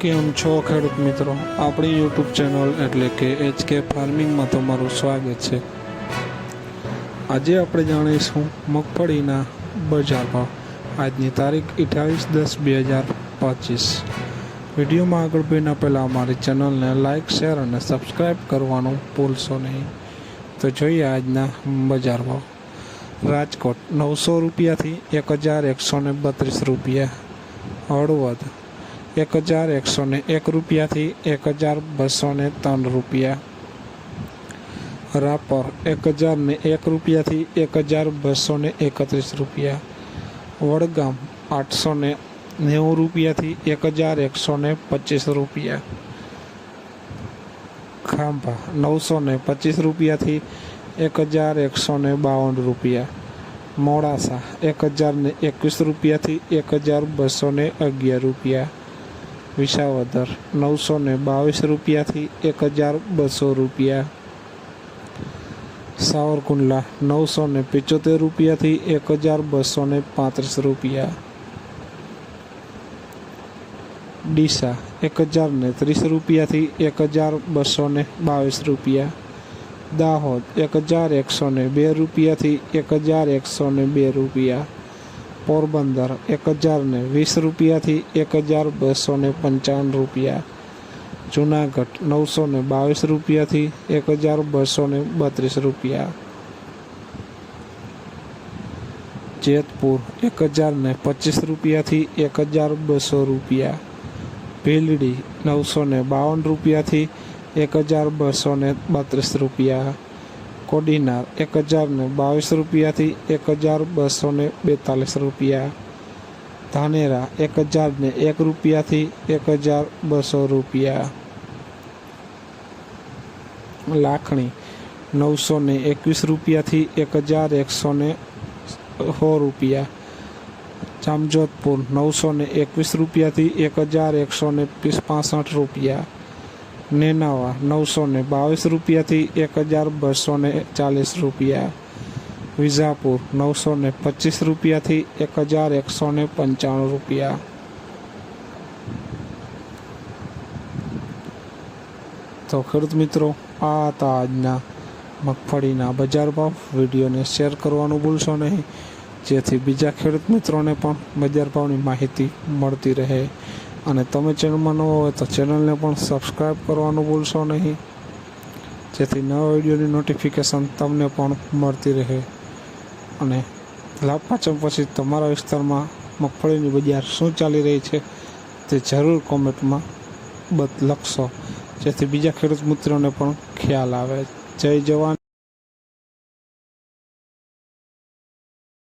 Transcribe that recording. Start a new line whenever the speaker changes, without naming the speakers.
કેમ છો ખેડૂત મિત્રો, આપણી યુટ્યુબ ચેનલ એટલે કે HK ફાર્મિંગમાં તમારું સ્વાગત છે। આજે આપણે જાણીશું મગફળીના બજાર ભાવ। આજની તારીખ 28/10/2025। વિડીયોમાં આગળ વધતા પહેલાં અમારી ચેનલને લાઇક, શેર અને સબસ્ક્રાઈબ કરવાનું ભૂલશો નહીં। તો જોઈએ આજના બજાર ભાવ। રાજકોટ 900 રૂપિયાથી 1132 રૂપિયા, હળવદ 1101 રૂપિયાથી 1203 રૂપિયા, રાપર 1001 રૂપિયાથી 1231 રૂપિયા, વડગામ 890 રૂપિયાથી 1125 રૂપિયા, ખાંભા 925 રૂપિયાથી 1152 રૂપિયા, મોડાસા 1021 રૂપિયાથી 1211 રૂપિયા, વિસાવદર 922 રૂપિયાથી 1200 રૂપિયા, સાવરકુંડલા 975 રૂપિયાથી 1235 રૂપિયા, ડીસા 1030 રૂપિયાથી 1222 રૂપિયા, દાહોદ 1102 રૂપિયાથી 1102 રૂપિયા, પોરબંદર 1020 રૂપિયાથી 1255 રૂપિયા, જુનાગઢ 922 રૂપિયાથી 1232 રૂપિયા, જેતપુર 1025 રૂપિયાથી 1200 રૂપિયા, ભીલડી 952 રૂપિયાથી 1232 રૂપિયા, કોડીનાર 1022 રૂપિયાથી 1242 રૂપિયા, ધાનેરા 1001 રૂપિયાથી 1200 રૂપિયા, લાખણી 921 રૂપિયાથી 1116 રૂપિયા, જામજોધપુર 921 રૂપિયાથી 1165 રૂપિયા, નેનાવા 922 રૂપિયાથી 1240 રૂપિયા, વિજાપુર 925 રૂપિયાથી 1195 રૂપિયા। તો ખેડૂત મિત્રો, આ હતા આજના મગફળીના બજાર ભાવ। વિડીયોને શેર કરવાનું ભૂલશો નહીં, જેથી બીજા ખેડૂત મિત્રોને પણ બજાર ભાવની માહિતી મળતી રહે। અને તમે ચેનલમાં નવા હોય તો ચેનલને પણ સબસ્ક્રાઈબ કરવાનું ભૂલશો નહીં, જેથી નવા વિડીયોની નોટિફિકેશન તમને પણ મળતી રહે। અને લાભ પાચમ પછી તમારા વિસ્તારમાં મગફળીની બજાર શું ચાલી રહી છે તે જરૂર કોમેન્ટમાં લખશો, જેથી બીજા ખેડૂત મિત્રોને પણ ખ્યાલ આવે। જય જવાન।